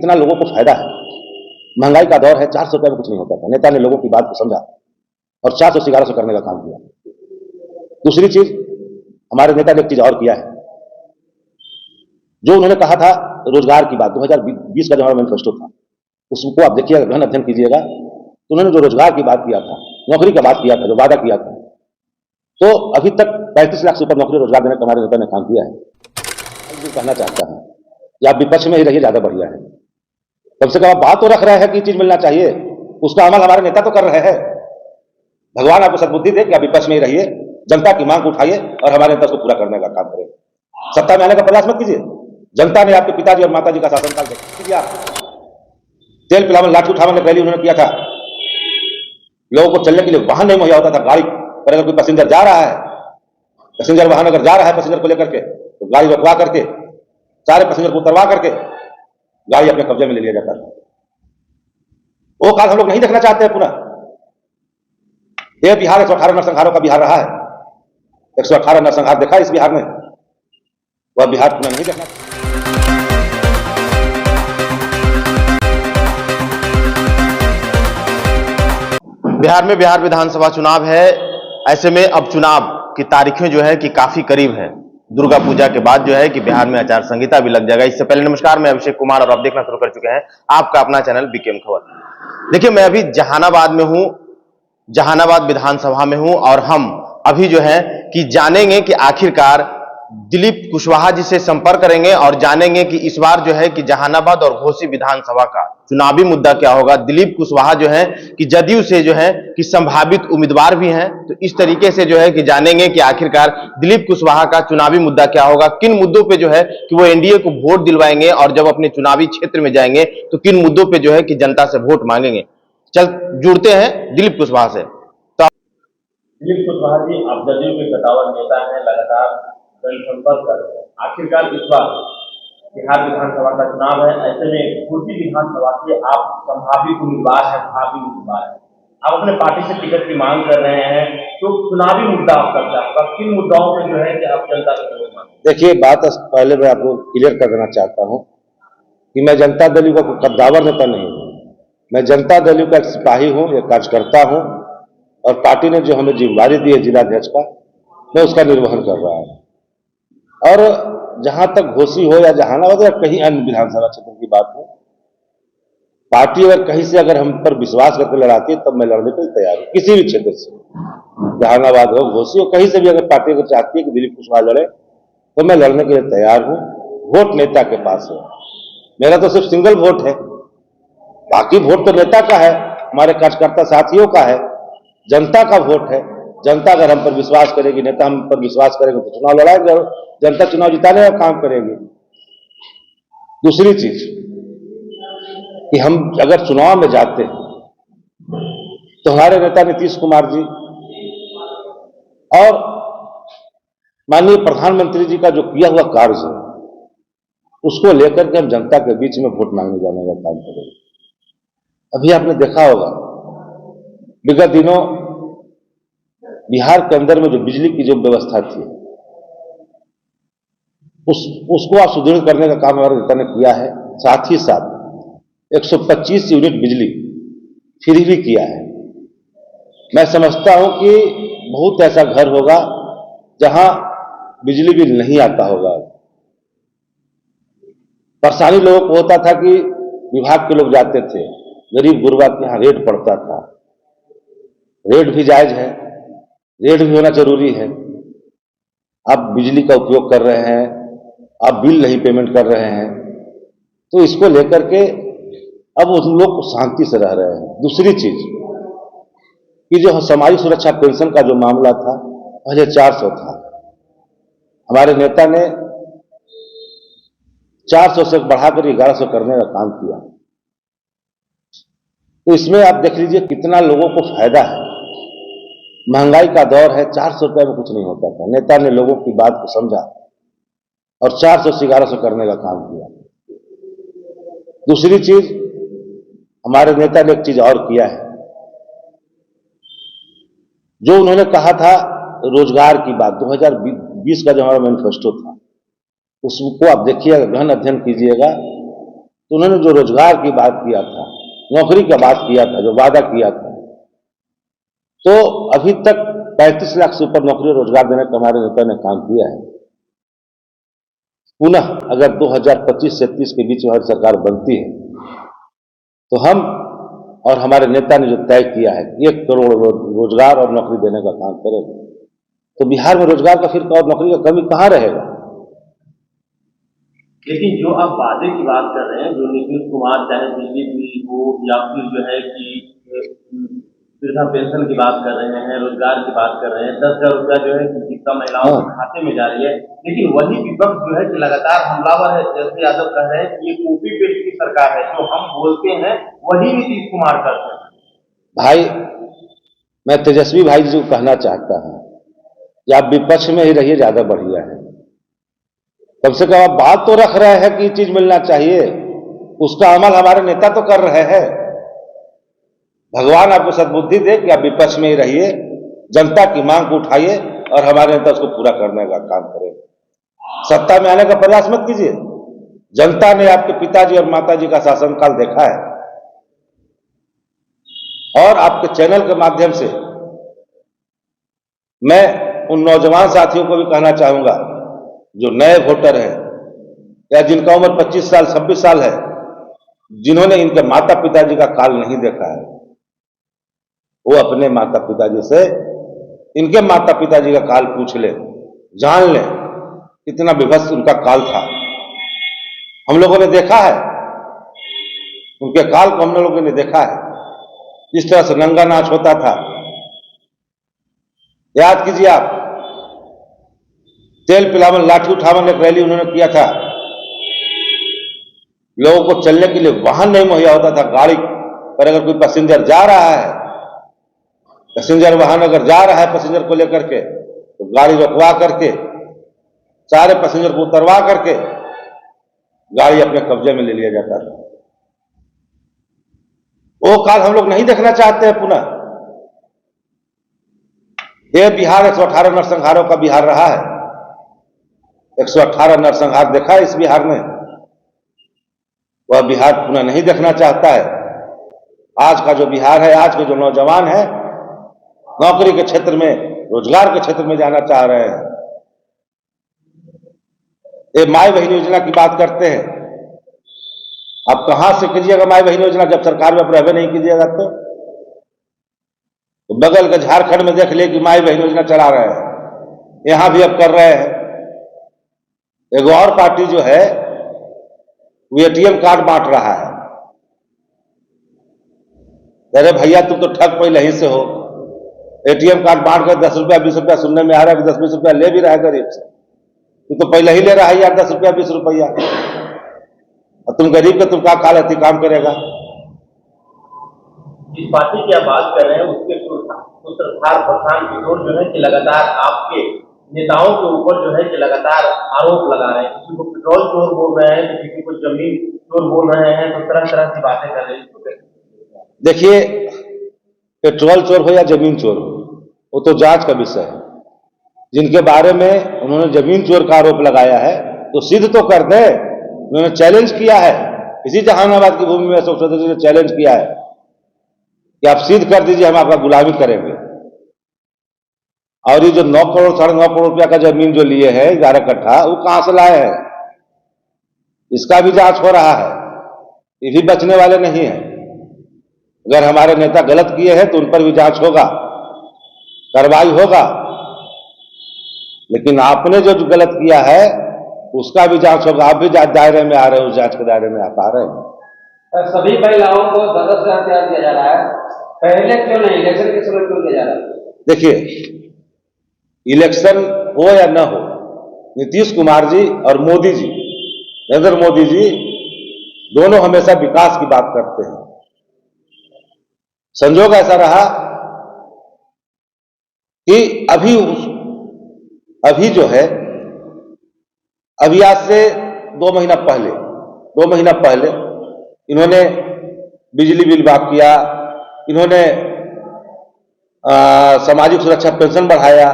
कितना लोगों को फायदा है। महंगाई का दौर है, 400 रुपये में कुछ नहीं होता था। नेता ने लोगों की बात को समझा और 400 से 1100 करने का काम किया। दूसरी चीज, हमारे नेता ने एक चीज और किया है, जो उन्होंने कहा था रोजगार की बात, 2020 का जो हमारा मैनिफेस्टो था, उसको आप देखिएगा, गहन अध्ययन कीजिएगा, तो उन्होंने जो रोजगार की बात किया था, नौकरी का बात किया था, जो वादा किया था, तो अभी तक 35 लाख से ऊपर नौकरी रोजगार देने का हमारे नेता ने काम किया है। जो कहना चाहता हूं कि आप विपक्ष में ही रहिए, ज्यादा बढ़िया है। कम से कम आप बात तो रख रहे हैं कि चीज मिलना चाहिए, उसका अमल हमारे नेता तो कर रहे हैं। भगवान आपको सद्बुद्धि दे कि आप विपक्ष में ही रहिए, जनता की मांग को उठाइए और हमारे नेता को पूरा करने का काम करें। सत्ता में आने का प्रयास मत कीजिए। जनता ने आपके पिताजी और माताजी का शासनकाल देखा, तेल पिलावन लाठी उठावन रैली उन्होंने किया था, लोगों को चलने के लिए वाहन नहीं मुहैया होता था। गाड़ी पर अगर कोई पैसेंजर जा रहा है, पैसेंजर वाहन अगर जा रहा है पैसेंजर को लेकर के, तो गाड़ी रोकवा करके सारे पैसेंजर को उतरवा करके गाड़ी अपने कब्जे में ले लिया जाता था। वो काल हम लोग नहीं देखना चाहते हैं पुनः। यह बिहार 118 नरसंहारों का बिहार रहा है। 118 नरसंहार देखा इस बिहार में, वह बिहार पुनः नहीं देखना। बिहार में बिहार विधानसभा चुनाव है। ऐसे में अब चुनाव की तारीखें जो है कि काफी करीब है। दुर्गा पूजा के बाद जो है कि बिहार में आचार संहिता भी लग जाएगा। इससे पहले नमस्कार, मैं अभिषेक कुमार और आप देखना शुरू कर चुके हैं आपका अपना चैनल बीकेएम खबर। देखिए, मैं अभी जहानाबाद में हूं, जहानाबाद विधानसभा में हूं और हम अभी जो है कि जानेंगे कि आखिरकार दिलीप कुशवाहा जी से संपर्क करेंगे और जानेंगे कि इस बार जो है कि जहानाबाद और घोसी विधानसभा का चुनावी मुद्दा क्या होगा। दिलीप कुशवाहा जो है कि जदयू से जो है कि संभावित उम्मीदवार भी हैं, तो इस तरीके से जो है कि जानेंगे कि आखिरकार दिलीप कुशवाहा का चुनावी मुद्दा क्या होगा, किन मुद्दों पे जो है कि वो एनडीए को वोट दिलवाएंगे और जब अपने चुनावी क्षेत्र में जाएंगे तो किन मुद्दों पर जो है कि जनता से वोट मांगेंगे। चल जुड़ते हैं दिलीप कुशवाहा से। तो दिलीप कुशवाहा जी, आप जदयू के कटावर नेता हैं, लगातार जनसंपर्क कर रहे हैं। आखिरकार इस बार बिहार विधानसभा का चुनाव है, ऐसे में घोसी विधानसभा से आप संभावित उम्मीदवार हैं, भावी उम्मीदवार हैं, आप अपने पार्टी से टिकट की मांग कर रहे हैं, तो चुनावी मुद्दा आपका क्या होगा, किन मुद्दाओं पर जो है कि आप जनता से वोट मांगेंगे? देखिए, बात पहले मैं आपको क्लियर कर देना चाहता हूं कि मैं जनता दल का कद्दावर नेता नहीं हूं। मैं जनता दल का एक सिपाही हूं, एक कार्यकर्ता हूं और पार्टी ने जो हमें जिम्मेदारी दी है जिलाध्यक्ष का, मैं उसका निर्वहन कर रहा हूं। और जहां तक घोसी हो या जहानाबाद या कहीं अन्य विधानसभा क्षेत्र की बात हो, पार्टी अगर कहीं से अगर हम पर विश्वास करके लड़ाती है तब मैं लड़ने के लिए तैयार हूं। किसी भी क्षेत्र से, जहानाबाद हो, घोसी हो, कहीं से भी अगर पार्टी अगर चाहती है कि दिलीप कुशवाहा लड़े तो मैं लड़ने के लिए तैयार हूं। वोट नेता के पास है, मेरा तो सिर्फ सिंगल वोट है, बाकी वोट तो नेता का है, हमारे कार्यकर्ता साथियों का है, जनता का वोट है। जनता अगर हम पर विश्वास करेगी, नेता हम पर विश्वास करेंगे तो चुनाव लड़ाएंगे और जनता चुनाव जिताने का काम करेगी। दूसरी चीज कि हम अगर चुनाव में जाते हैं तो हमारे नेता नीतीश कुमार जी और माननीय प्रधानमंत्री जी का जो किया हुआ कार्य है उसको लेकर के हम जनता के बीच में वोट मांगने जाने का काम करेंगे। अभी आपने देखा होगा विगत दिनों बिहार के अंदर में जो बिजली की जो व्यवस्था थी उसको आप सुदृढ़ करने का काम हमारे नेता ने किया है। साथ ही साथ 125 यूनिट बिजली फ्री भी किया है। मैं समझता हूं कि बहुत ऐसा घर होगा जहां बिजली बिल नहीं आता होगा। परेशानी लोगों को होता था कि विभाग के लोग जाते थे, गरीब गुरबा के यहां रेट पड़ता था। रेट भी जायज है, रेट भी होना जरूरी है। आप बिजली का उपयोग कर रहे हैं, आप बिल नहीं पेमेंट कर रहे हैं, तो इसको लेकर के अब उन लोग को शांति से रह रहे हैं। दूसरी चीज कि जो सामाजिक सुरक्षा पेंशन का जो मामला था पहले 400 था, हमारे नेता ने 400 से बढ़ाकर 1100 करने का काम किया। तो इसमें आप देख लीजिए कितना लोगों को फायदा है। महंगाई का दौर है, 400 रुपये में कुछ नहीं होता था। नेता ने लोगों की बात को समझा और 400 से 1100 करने का काम किया। दूसरी चीज, हमारे नेता ने एक चीज और किया है, जो उन्होंने कहा था रोजगार की बात, 2020 का जो हमारा मैनिफेस्टो था, उसको आप देखिएगा, गहन अध्ययन कीजिएगा, तो उन्होंने जो रोजगार की बात किया था, नौकरी का बात किया था, जो वादा किया था, तो अभी तक 35 लाख से ऊपर नौकरी और रोजगार देने का हमारे नेता ने काम किया है। पुनः अगर 2025 से 30 के बीच हमारी सरकार बनती है तो हम और हमारे नेता ने जो तय किया है 1 करोड़ रोजगार और नौकरी देने का काम करेंगे, तो बिहार में रोजगार का फिर और नौकरी का कमी कहां रहेगा। लेकिन जो आप वादे की बात कर रहे हैं, जो नीतीश कुमार चाहे बिजली बिल हो या फिर जो है कि वृद्धा पेंशन की बात कर रहे हैं, रोजगार की बात कर रहे हैं, 10,000 रुपया जो है कि जितना महिलाओं के खाते में जा रही है, लेकिन वही विपक्ष जो है कि लगातार हमलावर है। जैसे यादव कह रहे हैं कि ये कॉपी पेस्ट की सरकार है, जो हम बोलते हैं वही नीतीश कुमार करते हैं। भाई, मैं तेजस्वी भाई जी को कहना चाहता हूं कि आप विपक्ष में ही रहिए, ज्यादा बढ़िया है। कम से कम आप बात तो रख रहे हैं कि चीज मिलना चाहिए, उसका अमल हमारे नेता तो कर रहे हैं। भगवान आपको सद्बुद्धि दे कि आप विपक्ष में ही रहिए, जनता की मांग को उठाइए और हमारे नेता उसको पूरा करने का काम करें। सत्ता में आने का प्रयास मत कीजिए। जनता ने आपके पिताजी और माताजी का शासनकाल देखा है, और आपके चैनल के माध्यम से मैं उन नौजवान साथियों को भी कहना चाहूंगा जो नए वोटर हैं या जिनका उम्र 25 साल 26 साल है, जिन्होंने इनके माता पिताजी का काल नहीं देखा है, वो अपने माता पिताजी से इनके माता पिताजी का काल पूछ ले, जान ले कितना विभत्स उनका काल था। हम लोगों ने देखा है, उनके काल को हम लोगों ने देखा है, जिस तरह से नंगा नाच होता था। याद कीजिए आप, तेल पिलावन लाठी उठावन एक रैली उन्होंने किया था। लोगों को चलने के लिए वाहन नहीं मुहैया होता था, गाड़ी पर अगर कोई पैसेंजर जा रहा है, पैसेंजर वाहन अगर जा रहा है पैसेंजर को लेकर के, तो गाड़ी रोकवा करके सारे पैसेंजर को उतरवा करके गाड़ी अपने कब्जे में ले लिया जाता था। वो काल हम लोग नहीं देखना चाहते हैं पुनः। यह बिहार 118 नरसंहारों का बिहार रहा है। 118 नरसंहार देखा है इस बिहार में, वह बिहार पुनः नहीं देखना चाहता है। आज का जो बिहार है, आज के जो नौजवान है, नौकरी के क्षेत्र में, रोजगार के क्षेत्र में जाना चाह रहे हैं। ये माई बहन योजना की बात करते हैं, आप कहां से कीजिएगा माई बहन योजना जब सरकार में आप रहबे नहीं कीजिएगा तो बगल के झारखंड में देख लिए कि माई बहन योजना चला रहे हैं, यहां भी अब कर रहे हैं। एक और पार्टी जो है वो एटीएम कार्ड बांट रहा है। अरे भैया, तुम तो ठग पहले ही से हो। एटीएम कार्ड बांट कर 10 रुपया 20 रुपया सुनने में आ रहा है कि 10-20 रुपया ले भी रहा है गरीब से। तू तो पहले ही ले रहा है यार 10 रुपया 20 रुपया, और तुम गरीब का तुम क्या कालती काम करेगा। इस पार्टी की आप बात कर रहे हैं, उसके सूत्रधार प्रशांत किशोर जो है कि लगातार आपके नेताओं के ऊपर जो है कि लगातार आरोप लगा रहे हैं। किसी को पेट्रोल चोर बोल रहे हैं, तो किसी को जमीन चोर बोल रहे हैं, तो तरह तरह की बातें कर रहे हैं। देखिए, पेट्रोल चोर हो या जमीन चोर हो, वो तो जांच का विषय है। जिनके बारे में उन्होंने जमीन चोर का आरोप लगाया है तो सिद्ध तो कर दे। उन्होंने चैलेंज किया है, इसी जहानाबाद की भूमि में अशोक चौधरी ने चैलेंज किया है कि आप सिद्ध कर दीजिए, हम आपका गुलामी करेंगे। और ये जो 9 करोड़ 9.5 करोड़ रुपया का जमीन जो लिए है 11 कट्ठा, वो कहां से लाए हैं, इसका भी जांच हो रहा है। ये भी बचने वाले नहीं है। अगर हमारे नेता गलत किए हैं तो उन पर भी जांच होगा, कार्रवाई होगा, लेकिन आपने जो गलत किया है उसका भी जांच होगा। आप भी जांच दायरे में आ रहे हैं, उस जांच के दायरे में आप आ रहे हैं। सभी महिलाओं को 10,000 रुपया दिया जा रहा है, पहले क्यों नहीं, इलेक्शन के समय क्यों दिया जा रहा है? देखिए, इलेक्शन हो या न हो, नीतीश कुमार जी और मोदी जी, नरेंद्र मोदी जी, दोनों हमेशा विकास की बात करते हैं। संजोग ऐसा रहा कि अभी जो है, अभी आज से 2 महीना पहले इन्होंने बिजली बिल माफ किया, इन्होंने सामाजिक सुरक्षा पेंशन बढ़ाया,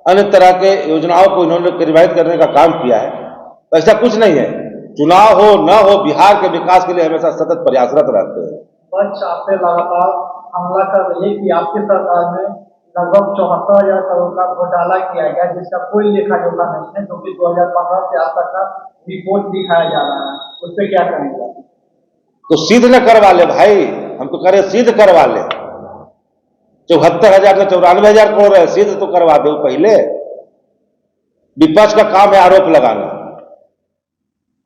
अन्य तरह के योजनाओं को इन्होंने क्रियान्वित करने का काम किया है। ऐसा कुछ नहीं है चुनाव हो न हो, बिहार के विकास के लिए हमेशा सतत प्रयासरत रहते हैं। पंच आप पे लगातार हमला कर रही है कि आपकी सरकार में लगभग 74,000 करोड़ का घोटाला किया गया, जिसका कोई लेखा जोखा नहीं है, जो कि 2015 से आज तक का रिपोर्ट दिखाया जा रहा है। उस पर क्या करेंगे? तो सिद्ध न करवा ले भाई, हम तो करें सिद्ध करवा ले। 74,000 में 94,000 करोड़ है, सिद्ध तो करवा दो पहले। विपक्ष का काम है आरोप लगाना,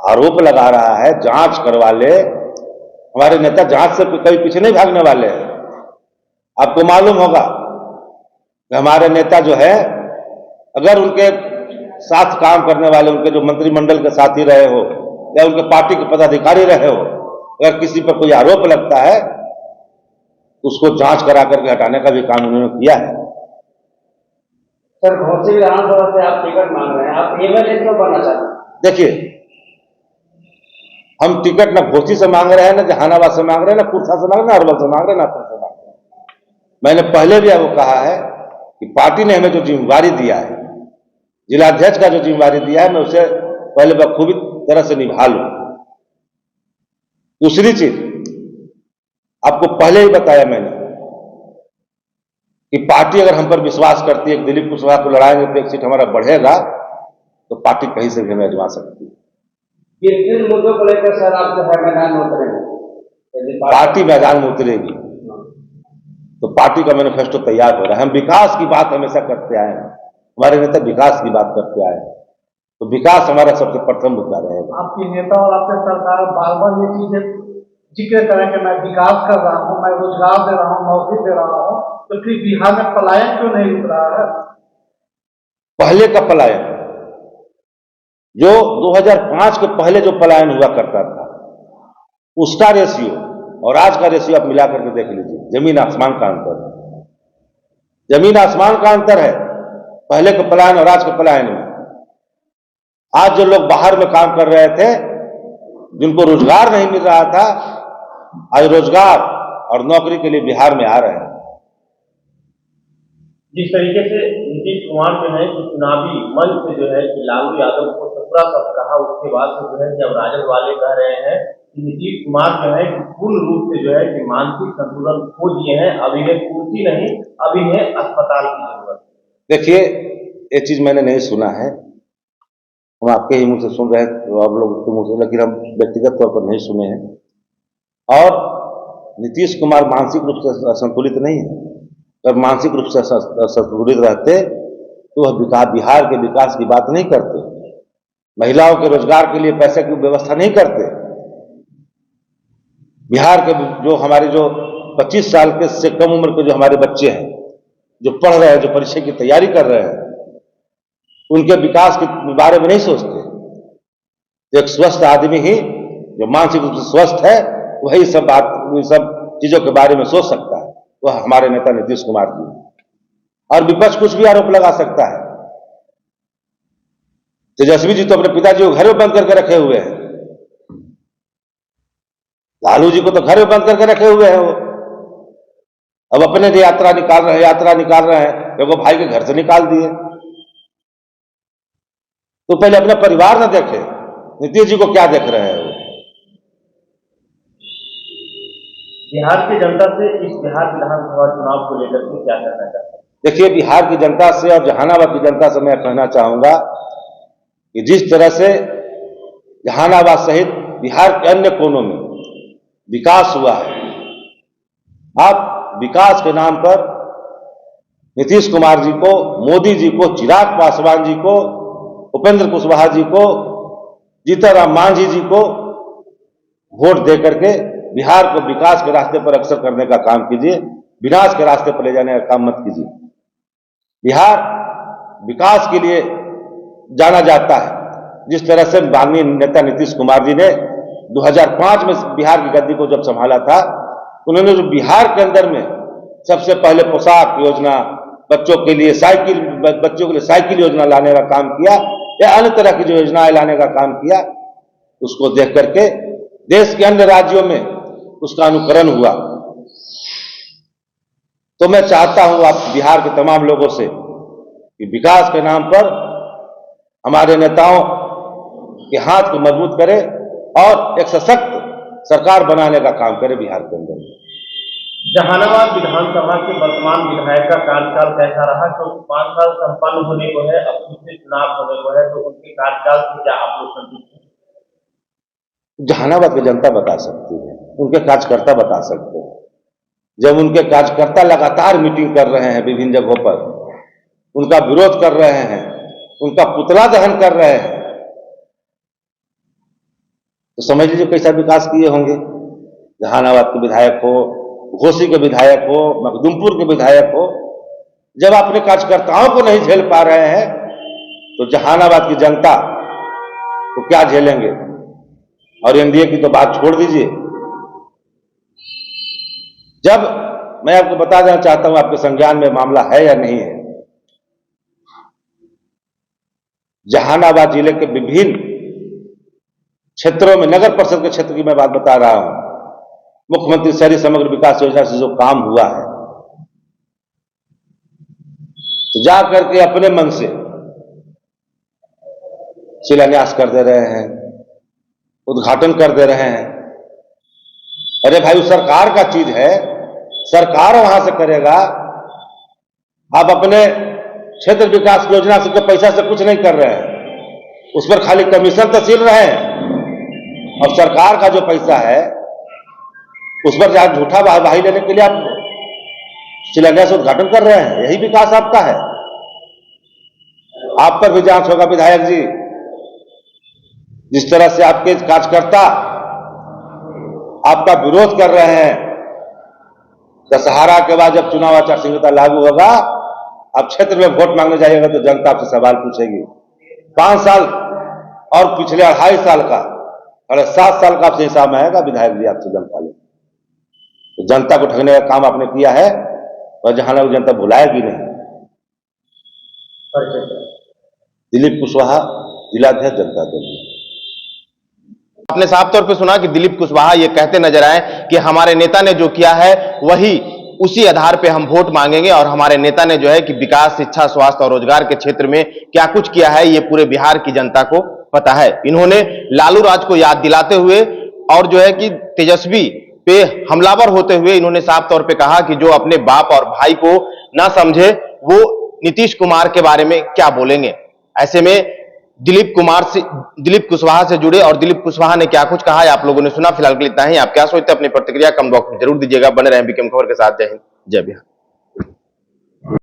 आरोप लगा रहा है, जांच करवा ले। हमारे नेता जांच से कभी पीछे नहीं भागने वाले हैं। आपको मालूम होगा कि हमारे नेता जो है, अगर उनके साथ काम करने वाले, उनके जो मंत्रिमंडल के साथी रहे हो या उनके पार्टी के पदाधिकारी रहे हो, अगर किसी पर कोई आरोप लगता है तो उसको जांच करा करके हटाने का भी काम उन्होंने किया है। सर, घोसी विधानसभा से आप टिकट मांग रहे हैं, आप एमएलए क्यों बनना चाहते हैं? देखिए, हम टिकट न घोसी से मांग रहे हैं, न जहानाबाद से मांग रहे हैं, न कुर्सा से मांग रहे हैं, न अरवल से मांग रहे हैं, न अतर से मांग रहे हैं। मैंने पहले भी आपको कहा है कि पार्टी ने हमें जो जिम्मेवारी दिया है, जिलाध्यक्ष का जो जिम्मेवारी दिया है, मैं उसे पहले बखूबी तरह से निभा लूं। दूसरी चीज आपको पहले ही बताया मैंने कि पार्टी अगर हम पर विश्वास करती है कि दिलीप कुशवाहा को लड़ाएंगे तो एक सीट हमारा बढ़ेगा, तो पार्टी कहीं से भी हमें अजमा सकती है। किन मुद्दों को लेकर सर आप जो है मैदान में उतरेंगे? पार्टी मैदान में उतरेगी तो पार्टी का मैनिफेस्टो तैयार हो रहा है। हम विकास की बात हमेशा करते आए हैं, हमारे नेता विकास की बात करते आए हैं, तो विकास हमारा सबसे प्रथम मुद्दा रहेगा। आपकी नेता और आपके सरकार बार बार ये चीजें जिक्र करें कि मैं विकास कर रहा हूँ, मैं रोजगार दे रहा हूँ, नौकरी दे रहा हूँ, तो फिर बिहार में पलायन क्यों नहीं रुक रहा है? पहले का पलायन, जो 2005 के पहले जो पलायन हुआ करता था, उसका रेशियो और आज का रेशियो आप मिला करके देख लीजिए, जमीन आसमान का अंतर है। जमीन आसमान का अंतर है पहले के पलायन और आज के पलायन में। आज जो लोग बाहर में काम कर रहे थे, जिनको रोजगार नहीं मिल रहा था, आज रोजगार और नौकरी के लिए बिहार में आ रहे हैं। जिस तरीके से नीतीश कुमार जो है कि चुनावी मंच से जो है कि लालू यादव को ससुरा शब्द कहा, उसके बाद से जो है कि अब राजद वाले कह रहे हैं कि नीतीश कुमार जो है कि पूर्ण रूप से जो है कि मानसिक संतुलन खो दिए हैं, अब इन्हें कुर्सी नहीं, अब इन्हें अस्पताल की जरूरत है। देखिए, ये चीज मैंने नहीं सुना है, हम आपके ही मुंह से सुन रहे हैं, तो आप लोग के मुंह से, लेकिन हम व्यक्तिगत तौर पर नहीं सुने हैं। और नीतीश कुमार मानसिक रूप से असंतुलित नहीं है। अगर मानसिक रूप से संतुलित रहते तो वह बिहार के विकास की बात नहीं करते, महिलाओं के रोजगार के लिए पैसे की व्यवस्था नहीं करते। बिहार के जो हमारे जो 25 साल के से कम उम्र के जो हमारे बच्चे हैं, जो पढ़ रहे हैं, जो परीक्षा की तैयारी कर रहे हैं, उनके विकास के बारे में नहीं सोचते। एक स्वस्थ आदमी ही जो मानसिक रूप से स्वस्थ है, वही सब बात, सब चीजों के बारे में सोच सकता है। वह हमारे नेता नीतीश कुमार जी। और विपक्ष कुछ भी आरोप लगा सकता है। तेजस्वी जी तो अपने पिताजी को घर में बंद करके रखे हुए हैं, लालू जी को तो घर में बंद करके रखे हुए हैं। वो अब अपने लिए यात्रा निकाल रहे हैं, तो वो भाई के घर से निकाल दिए। तो पहले अपना परिवार न देखे, नीतीश जी को क्या देख रहे हैं वो? बिहार की जनता से इस बिहार विधानसभा चुनाव को लेकर के क्या कहना चाहते हैं? देखिए, बिहार की जनता से और जहानाबाद की जनता से मैं कहना चाहूंगा कि जिस तरह से जहानाबाद सहित बिहार के अन्य कोनों में विकास हुआ है, आप विकास के नाम पर नीतीश कुमार जी को, मोदी जी को, चिराग पासवान जी को, उपेंद्र कुशवाहा जी को, जीतनराम मांझी जी को वोट दे करके बिहार को विकास के रास्ते पर अग्रसर करने का काम कीजिए, विनाश के रास्ते पर ले जाने का काम मत कीजिए। बिहार विकास के लिए जाना जाता है। जिस तरह से माननीय नेता नीतीश कुमार जी ने 2005 में बिहार की गद्दी को जब संभाला था, उन्होंने जो बिहार के अंदर में सबसे पहले पोशाक योजना, बच्चों के लिए साइकिल योजना लाने का काम किया, या अन्य तरह की जो योजनाएं लाने का काम किया, उसको देख करके देश के अन्य राज्यों में उसका अनुकरण हुआ। तो मैं चाहता हूं आप बिहार के तमाम लोगों से कि विकास के नाम पर हमारे नेताओं के हाथ को मजबूत करें और एक सशक्त सरकार बनाने का काम करे बिहार के अंदर। जहानाबाद विधानसभा के वर्तमान विधायक का कार्यकाल कैसा रहा, क्योंकि 5 साल संपन्न होने को है, अब दूसरे चुनाव होने को है, तो उनके कार्यकाल से क्या आप लोग संतुष्ट हैं? जहानाबाद की जनता बता सकती है, उनके कार्यकर्ता बता सकते हैं। जब उनके कार्यकर्ता लगातार मीटिंग कर रहे हैं विभिन्न जगहों पर, उनका विरोध कर रहे हैं, उनका पुतला दहन कर रहे हैं, तो समझ लीजिए कैसा विकास किए होंगे। जहानाबाद के विधायक हो, घोसी के विधायक हो, मखदुमपुर के विधायक हो, जब अपने कार्यकर्ताओं को नहीं झेल पा रहे हैं तो जहानाबाद की जनता तो क्या झेलेंगे। और एनडीए की तो बात छोड़ दीजिए। जब मैं आपको बता देना चाहता हूं, आपके संज्ञान में मामला है या नहीं है, जहानाबाद जिले के विभिन्न क्षेत्रों में, नगर परिषद के क्षेत्र की मैं बात बता रहा हूं, मुख्यमंत्री शहरी समग्र विकास योजना से जो काम हुआ है, तो जा करके अपने मन से शिलान्यास कर दे रहे हैं, उद्घाटन कर दे रहे हैं। अरे भाई, वो सरकार का चीज है, सरकार वहां से करेगा। आप अपने क्षेत्र विकास योजना से पैसा से कुछ नहीं कर रहे हैं, उस पर खाली कमीशन तहसील रहे हैं, और सरकार का जो पैसा है उस पर जहां झूठा वाहवाही लेने के लिए आप शिलान्यास उद्घाटन कर रहे हैं। यही विकास आपका है। आप पर भी जांच होगा विधायक जी। जिस तरह से आपके कार्यकर्ता आपका विरोध कर रहे हैं, दशहरा के बाद जब चुनाव आचार संहिता लागू होगा, आप क्षेत्र में वोट मांगने जाइएगा तो जनता आपसे सवाल पूछेगी। 5 साल और पिछले 2.5 साल का, 7 साल का आपसे हिसाब में आएगा विधायक जी आपसे जनता ले। तो जनता को ठगने का काम आपने किया है, और जहां जनता भुलाएगी नहीं। दिलीप कुशवाहा, जिलाध्यक्ष जनता दल। आपने साफ तौर पे सुना कि दिलीप कुशवाहा ये कहते नजर आए कि हमारे नेता ने जो किया है वही उसी आधार पे हम वोट मांगेंगे, और हमारे नेता ने जो है कि विकास, शिक्षा, स्वास्थ्य और रोजगार के क्षेत्र में क्या कुछ किया है ये पूरे बिहार की जनता को पता है। इन्होंने लालू राज को याद दिलाते हुए और जो है कि तेजस्वी पे हमलावर होते हुए इन्होंने साफ तौर पे कहा कि जो अपने बाप और भाई को ना समझे वो नीतीश कुमार के बारे में क्या बोलेंगे। ऐसे में दिलीप कुशवाहा से जुड़े और दिलीप कुशवाहा ने क्या कुछ कहा है आप लोगों ने सुना। फिलहाल के लिए इतना ही। आप क्या सोचते हैं अपनी प्रतिक्रिया कमेंट बॉक्स में जरूर दीजिएगा। बने रहें बीकेएम खबर के साथ। जय हिंद, जय बिहार।